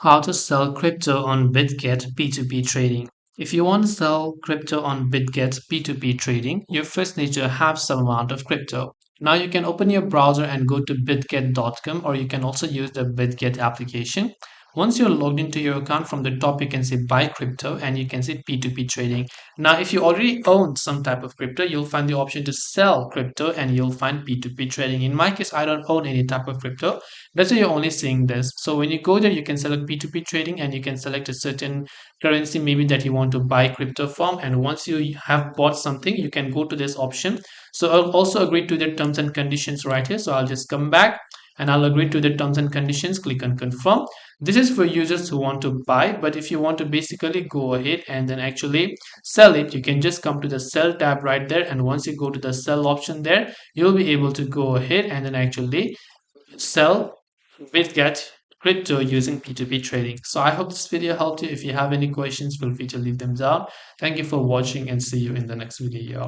How to sell crypto on Bitget P2P trading. If you want to sell crypto on Bitget P2P trading, you first need to have some amount of crypto. Now you can open your browser and go to bitget.com, or you can also use the Bitget application. Once you're logged into your account, from the top you can see buy crypto and you can see P2P trading. Now if you already own some type of crypto, you'll find the option to sell crypto and you'll find P2P trading. In my case, I don't own any type of crypto. That's why you're only seeing this. So when you go there, you can select P2P trading and you can select a certain currency maybe that you want to buy crypto from. And once you have bought something, you can go to this option. So I'll also agree to the terms and conditions right here. So I'll just come back and I'll agree to the terms and conditions, click on confirm. This is for users who want to buy, but if you want to basically go ahead and then actually sell it, you can just come to the sell tab right there. And once you go to the sell option there, you'll be able to go ahead and then actually sell Bitget crypto using P2P trading. So I hope this video helped you. If you have any questions, feel free to leave them down. Thank you for watching and see you in the next video.